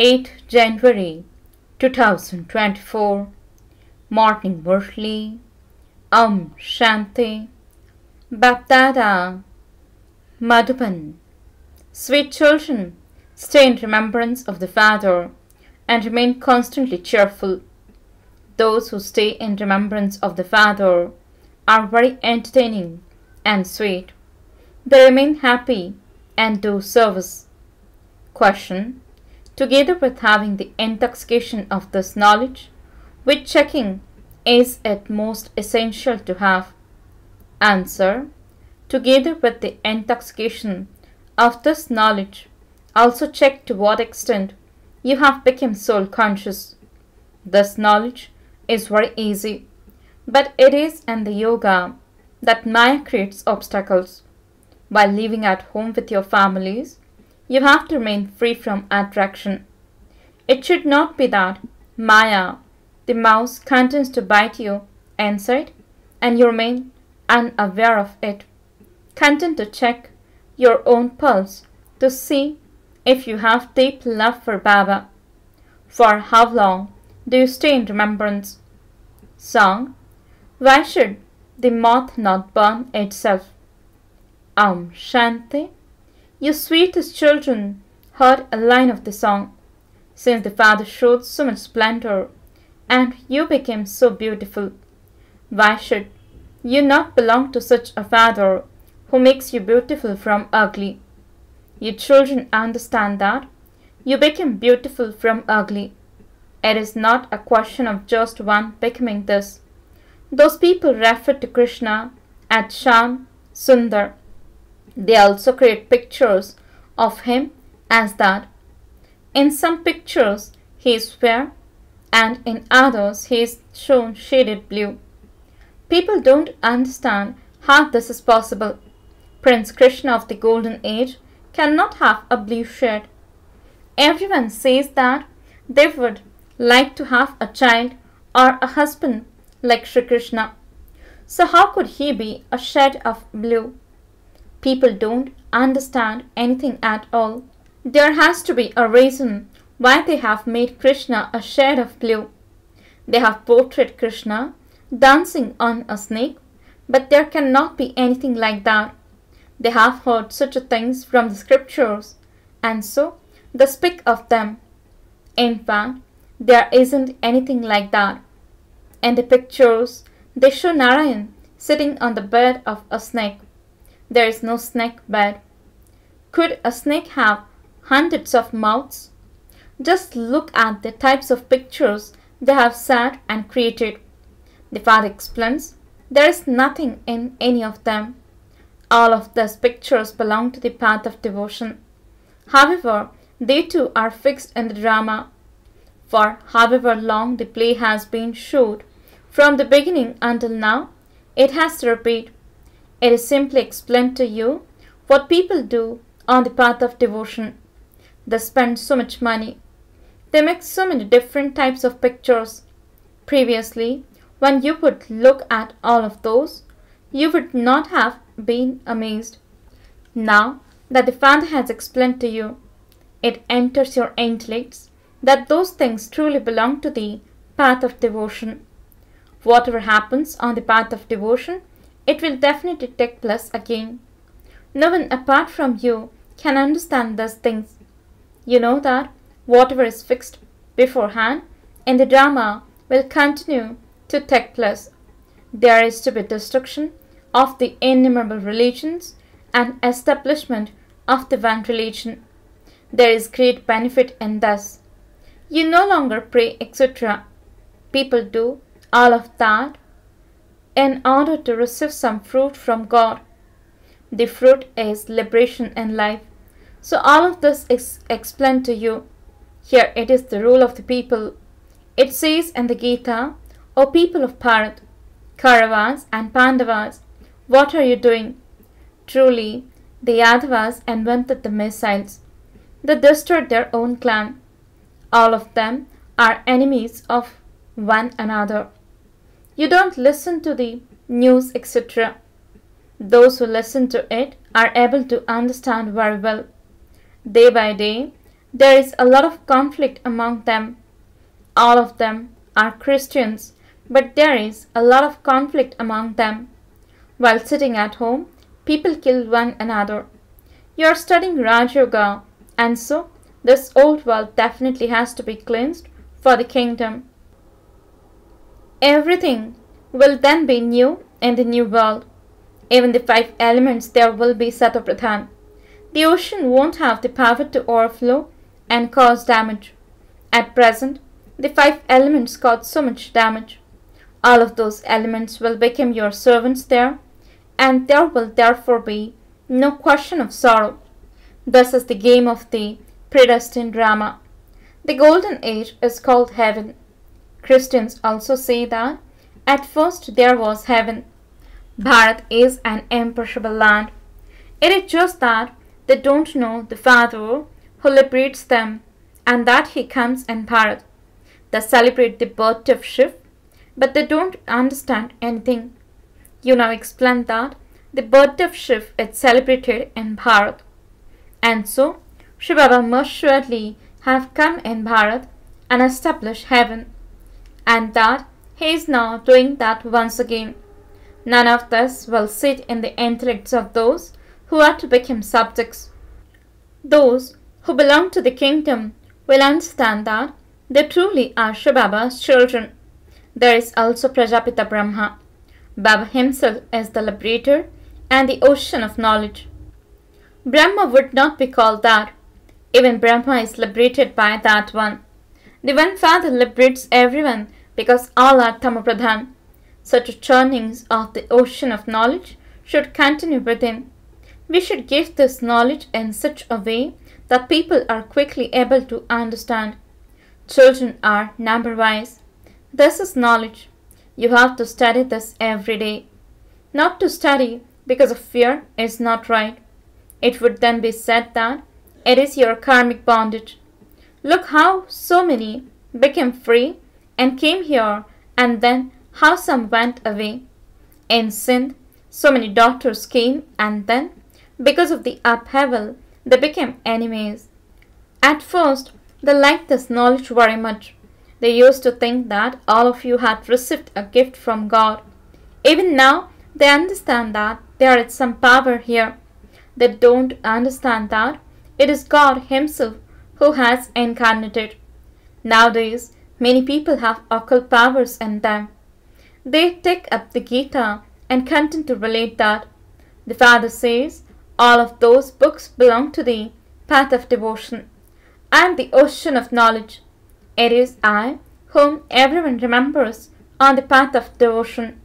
8 January 2024 Morning Murli. Shanti. BapDada. Madhuban. Sweet children, stay in remembrance of the Father and remain constantly cheerful. Those who stay in remembrance of the Father are very entertaining and sweet. They remain happy and do service. Question: together with having the intoxication of this knowledge, which checking is at most essential to have? Answer: together with the intoxication of this knowledge, also check to what extent you have become soul conscious. This knowledge is very easy, but it is in the yoga that Maya creates obstacles. While living at home with your families, you have to remain free from attraction. It should not be that Maya, the mouse, continues to bite you inside and you remain unaware of it, content to check your own pulse to see if you have deep love for Baba. For how long do you stay in remembrance? Song: why should the moth not burn itself? Shanti. You sweetest children heard a line of the song. Since the Father showed so much splendor and you became so beautiful, why should you not belong to such a Father who makes you beautiful from ugly? You children understand that you became beautiful from ugly. It is not a question of just one becoming this. Those people refer to Krishna as Shyam Sundar. They also create pictures of him as that. In some pictures he is fair and in others he is shown shaded blue. People don't understand how this is possible. Prince Krishna of the Golden Age cannot have a blue shade. Everyone says that they would like to have a child or a husband like Sri Krishna. So how could he be a shade of blue? People don't understand anything at all. There has to be a reason why they have made Krishna a shade of blue. They have portrayed Krishna dancing on a snake, but there cannot be anything like that. They have heard such things from the scriptures, and so they speak of them. In fact, there isn't anything like that. In the pictures, they show Narayan sitting on the bed of a snake. There is no snake bed. Could a snake have hundreds of mouths? Just look at the types of pictures they have sat and created. The Father explains there is nothing in any of them. All of these pictures belong to the path of devotion. However, they too are fixed in the drama. For however long the play has been showed, from the beginning until now, it has to repeat. It is simply explained to you what people do on the path of devotion. They spend so much money. They make so many different types of pictures. Previously, when you would look at all of those, you would not have been amazed. Now that the Father has explained to you, it enters your intellects that those things truly belong to the path of devotion. Whatever happens on the path of devotion, it will definitely take place again. No one apart from you can understand these things. You know that whatever is fixed beforehand in the drama will continue to take place. There is to be destruction of the innumerable religions and establishment of the one religion. There is great benefit in this. You no longer pray, etc. People do all of that in order to receive some fruit from God. The fruit is liberation in life. So all of this is explained to you. Here it is the rule of the people. It says in the Gita, O people of Bharat, Kauravas and Pandavas, what are you doing? Truly, the Yadavas invented the missiles. They destroyed their own clan. All of them are enemies of one another. You don't listen to the news, etc. Those who listen to it are able to understand very well. Day by day, There is a lot of conflict among them. All of them are Christians, but there is a lot of conflict among them. While sitting at home, people kill one another. You are studying Raj Yoga, and so this old world definitely has to be cleansed for the kingdom. Everything will then be new in the new world. Even the 5 elements there will be Satopradhan. The ocean won't have the power to overflow and cause damage. At present, the 5 elements cause so much damage. All of those elements will become your servants there, and there will therefore be no question of sorrow. This is the game of the predestined drama. The golden age is called heaven. Christians also say that at first there was heaven. Bharat is an imperishable land. It is just that they don't know the Father who liberates them, and that he comes in Bharat. They celebrate the birth of Shiv, but they don't understand anything. You now explain that the birth of Shiv is celebrated in Bharat, and so shivbaba must surely have come in Bharat and established heaven, and that he is now doing that once again. None of this will sit in the intellects of those who are to become subjects. Those who belong to the kingdom will understand that they truly are Shivbaba's children. There is also Prajapita Brahma. Baba himself is the liberator and the ocean of knowledge. Brahma would not be called that. Even Brahma is liberated by that one. The one Father liberates everyone because all are Tamopradhan. Such churnings of the ocean of knowledge should continue within. We should give this knowledge in such a way that people are quickly able to understand. Children are number-wise. This is knowledge. You have to study this every day. Not to study because of fear is not right. It would then be said that it is your karmic bondage. Look how so many became free and came here, and then how some went away. In Sindh, so many doctors came, and then, because of the upheaval, they became enemies. At first, they liked this knowledge very much. They used to think that all of you had received a gift from God. Even now, they understand that there is some power here. They don't understand that it is God Himself who has incarnated. Nowadays, many people have occult powers in them. They take up the Gita and continue to relate that. The Father says, all of those books belong to the path of devotion. I am the ocean of knowledge. It is I whom everyone remembers on the path of devotion.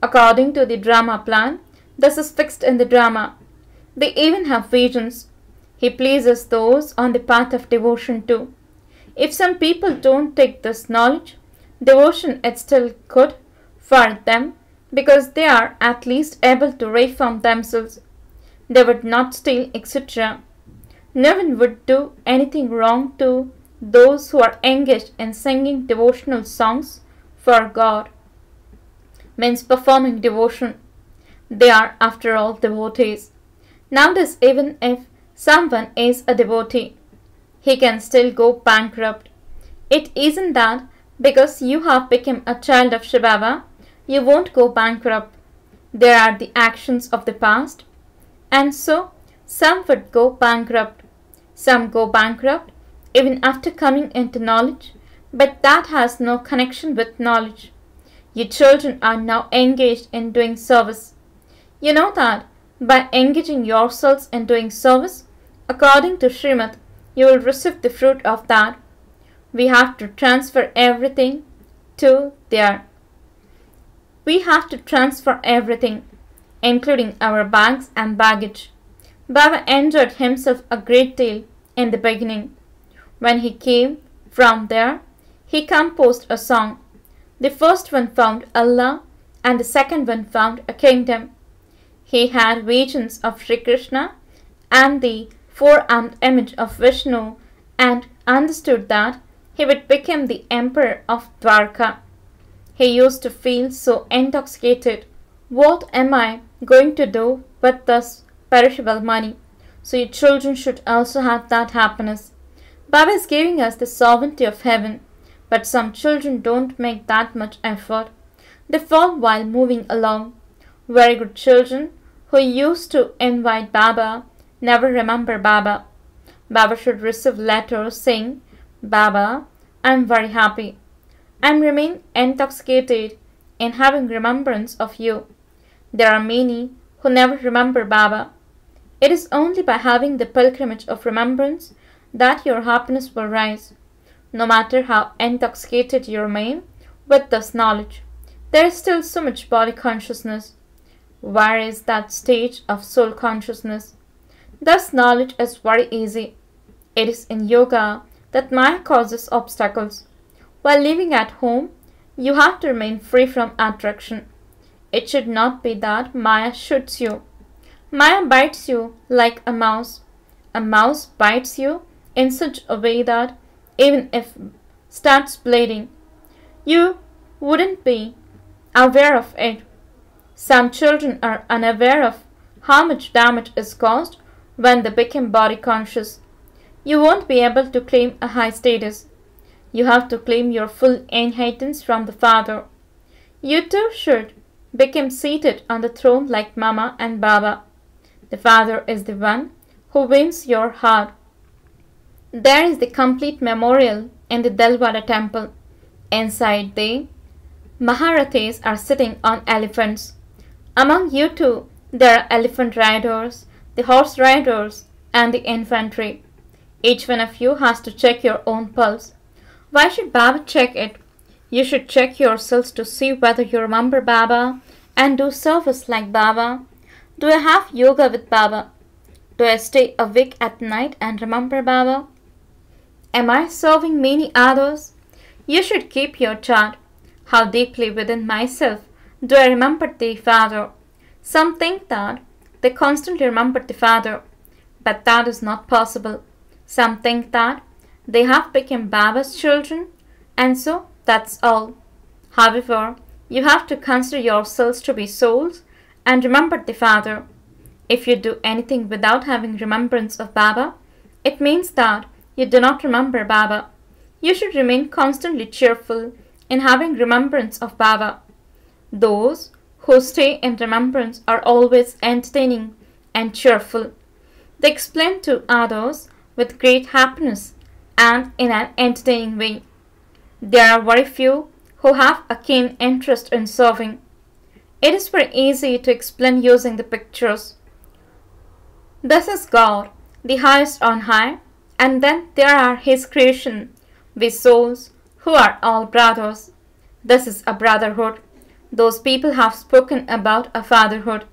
According to the drama plan, this is fixed in the drama. They even have visions. He pleases those on the path of devotion too. If some people don't take this knowledge, devotion is still good for them because they are at least able to reform themselves. They would not steal, etc. No one would do anything wrong to those who are engaged in singing devotional songs for God. Means performing devotion. They are, after all, devotees. Nowadays, even if someone is a devotee, he can still go bankrupt. It isn't that because you have become a child of Shivbaba, you won't go bankrupt. There are the actions of the past, and so some would go bankrupt. Some go bankrupt even after coming into knowledge, but that has no connection with knowledge. You children are now engaged in doing service. You know that by engaging yourselves in doing service, according to Srimad, you will receive the fruit of that. We have to transfer everything to there. We have to transfer everything, including our bags and baggage. Baba enjoyed himself a great deal in the beginning. When he came from there, he composed a song. The first one found Allah, and the second one found a kingdom. He had visions of Sri Krishna and the four-armed image of Vishnu, and understood that he would become the emperor of Dwarka. He used to feel so intoxicated. What am I going to do with this perishable money? So your children should also have that happiness. Baba is giving us the sovereignty of heaven, but some children don't make that much effort. They fall while moving along. Very good children who used to invite Baba never remember Baba. Baba should receive letters saying, Baba, I am very happy, and remain intoxicated in having remembrance of you. There are many who never remember Baba. It is only by having the pilgrimage of remembrance that your happiness will rise. No matter how intoxicated you remain with this knowledge, there is still so much body consciousness. Where is that stage of soul consciousness? This knowledge is very easy. It is in yoga that Maya causes obstacles. While living at home, you have to remain free from attraction. It should not be that Maya shoots you. Maya bites you like a mouse. A mouse bites you in such a way that even if starts bleeding, you wouldn't be aware of it. Some children are unaware of how much damage is caused when they become body conscious. You won't be able to claim a high status. You have to claim your full inheritance from the Father. You too should become seated on the throne like Mama and Baba. The Father is the one who wins your heart. There is the complete memorial in the Delvada temple. Inside the Maharathas are sitting on elephants. Among you two, there are elephant riders, the horse riders, and the infantry. Each one of you has to check your own pulse. Why should Baba check it? You should check yourselves to see whether you remember Baba and do service like Baba. Do I have yoga with Baba? Do I stay awake at night and remember Baba? Am I serving many others? You should keep your chart. How deeply within myself do I remember the Father? Some think that they constantly remember the Father, but that is not possible. Some think that they have become Baba's children, and so that's all. However, you have to consider yourselves to be souls and remember the Father. If you do anything without having remembrance of Baba, it means that you do not remember Baba. You should remain constantly cheerful in having remembrance of Baba. Those who stay in remembrance are always entertaining and cheerful. They explain to others with great happiness and in an entertaining way. There are very few who have a keen interest in serving. It is very easy to explain using the pictures. This is God, the highest on high, and then there are His creation, we souls, who are all brothers. This is a brotherhood. Those people have spoken about a fatherhood.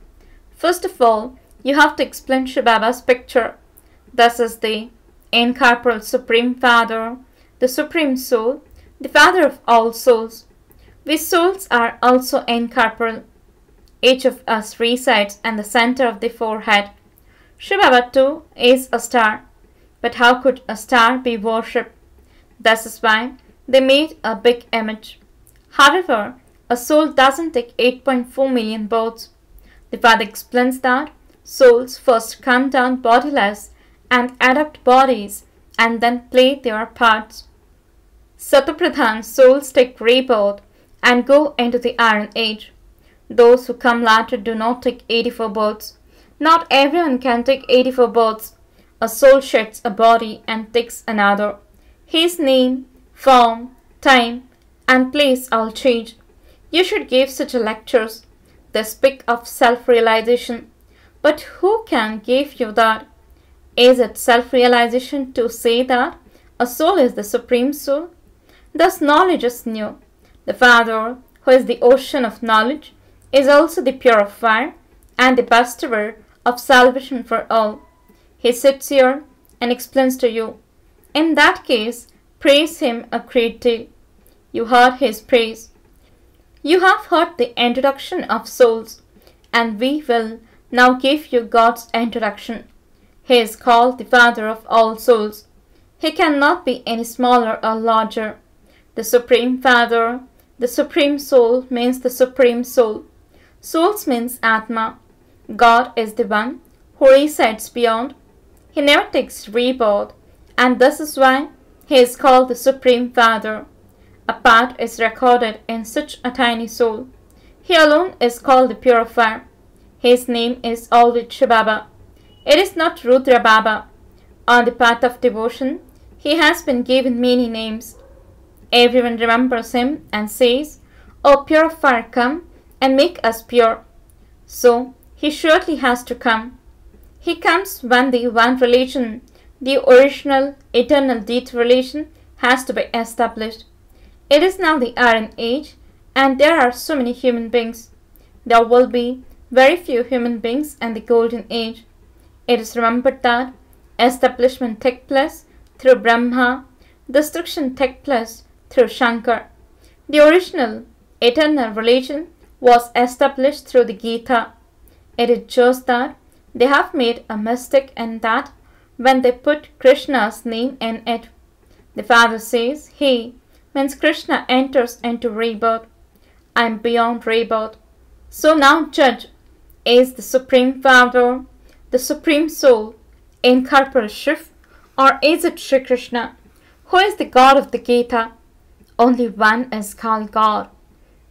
First of all, you have to explain shivbaba's picture. This is the incorporeal Supreme Father, the Supreme Soul, the Father of all souls. We souls are also incorporeal. Each of us resides in the center of the forehead. Shivbaba too is a star. But how could a star be worshipped? This is why they made a big image. However, a soul doesn't take 8.4 million births. The Father explains that souls first come down bodiless and adopt bodies and then play their parts. Satapradhan souls take rebirth and go into the Iron Age. Those who come later do not take 84 births. Not everyone can take 84 births. A soul sheds a body and takes another. His name, form, time, and place all change. You should give such lectures. They speak of self-realization. But who can give you that? Is it self-realization to say that a soul is the Supreme Soul? Thus knowledge is new. The Father, who is the ocean of knowledge, is also the purifier and the bestower of salvation for all. He sits here and explains to you. In that case, praise Him a great deal. You heard His praise. You have heard the introduction of souls, and we will now give you God's introduction. He is called the Father of all souls. He cannot be any smaller or larger. The Supreme Father, the Supreme Soul means the Supreme Soul. Souls means Atma. God is the one who resides beyond. He never takes rebirth and this is why he is called the Supreme Father. A part is recorded in such a tiny soul. He alone is called the Purifier. His name is always Shivbaba. It is not Rudra Baba. On the path of devotion, he has been given many names. Everyone remembers him and says, "O Purifier, come and make us pure." So he surely has to come. He comes when the one relation, the original, eternal deity relation, has to be established. It is now the Iron Age, and there are so many human beings. There will be very few human beings in the Golden Age. It is remembered that establishment took place through Brahma, destruction took place through Shankar. The original, eternal religion was established through the Gita. It is just that they have made a mistake in that when they put Krishna's name in it. The Father says, "He," means Krishna enters into rebirth. I am beyond rebirth. So now judge, is the Supreme Father, the Supreme Soul, in corporeal Shiv, or is it Shri Krishna, who is the God of the Gita? Only one is called God.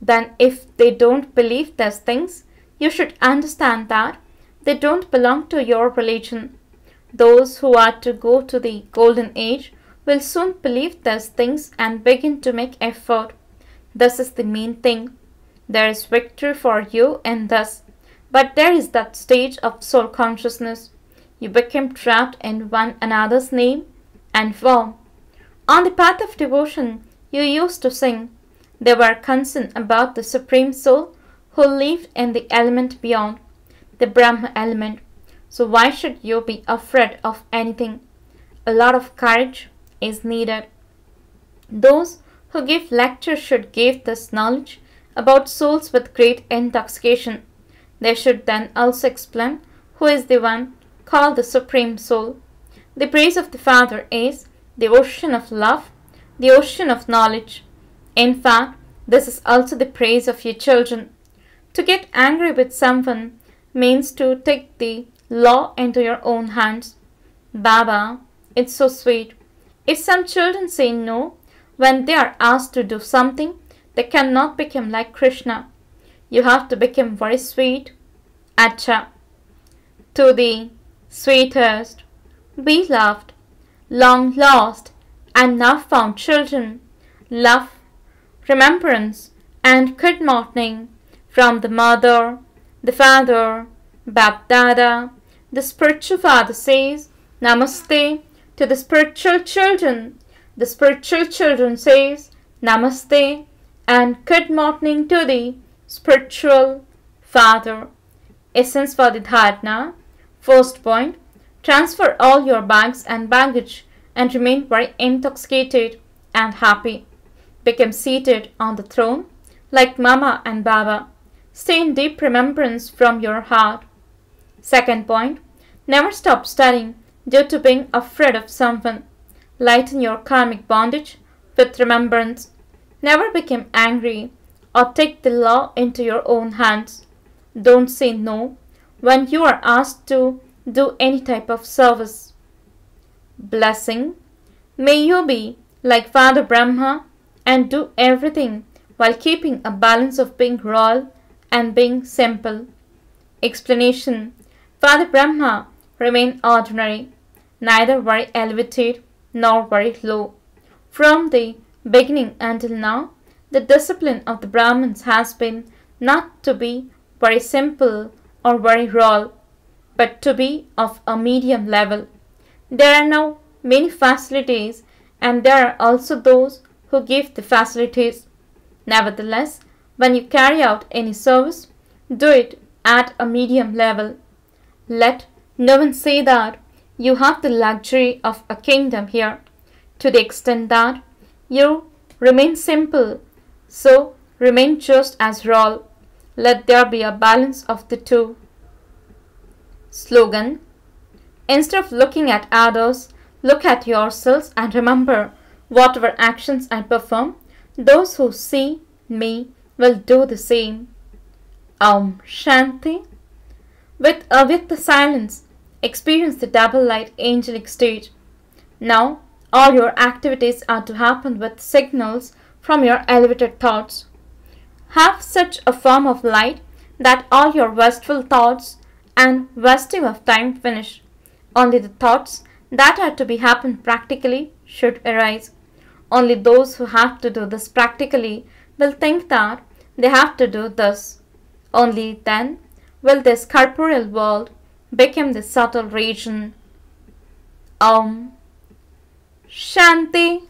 Then if they don't believe these things, you should understand that they don't belong to your religion. Those who are to go to the Golden Age will soon believe these things and begin to make effort. This is the main thing. There is victory for you in this, but there is that stage of soul consciousness. You become trapped in one another's name and form. On the path of devotion, you used to sing. They were concerned about the Supreme Soul who lived in the element beyond, the Brahma element. So why should you be afraid of anything? A lot of courage is needed. Those who give lectures should give this knowledge about souls with great intoxication. They should then also explain who is the one called the Supreme Soul. The praise of the Father is the ocean of love, the ocean of knowledge. In fact, this is also the praise of your children. To get angry with someone means to take the law into your own hands. Baba, it's so sweet. If some children say no when they are asked to do something, they cannot become like Krishna. You have to become very sweet. Acha. To the sweetest, beloved, long lost, and now found children, love, remembrance, and good morning from the Mother, the Father, BapDada. The spiritual father says, Namaste to the spiritual children. The spiritual children says, Namaste and good morning to the spiritual father. Essence for the dharana. First point, transfer all your bags and baggage and remain very intoxicated and happy. Become seated on the throne like Mama and Baba. Stay in deep remembrance from your heart. Second point, never stop studying due to being afraid of someone. Lighten your karmic bondage with remembrance. Never become angry or take the law into your own hands. Don't say no when you are asked to do any type of service. Blessing. May you be like Father Brahma and do everything while keeping a balance of being royal and being simple. Explanation. Father Brahma remained ordinary, neither very elevated nor very low. From the beginning until now, the discipline of the Brahmins has been not to be very simple or very royal, but to be of a medium level. There are now many facilities, and there are also those who give the facilities. Nevertheless, when you carry out any service, do it at a medium level. Let no one say that you have the luxury of a kingdom here. To the extent that you remain simple, so remain just as royal. Let there be a balance of the two. Slogan. Instead of looking at others, look at yourselves and remember, whatever actions I perform, those who see me will do the same. Om Shanti. With Avyakt silence, experience the double light angelic stage. Now, all your activities are to happen with signals from your elevated thoughts. Have such a form of light that all your wasteful thoughts and wasting of time finish. Only the thoughts that are to be happen practically should arise. Only those who have to do this practically will think that they have to do this. Only then will this corporeal world become the subtle region. Om Shanti.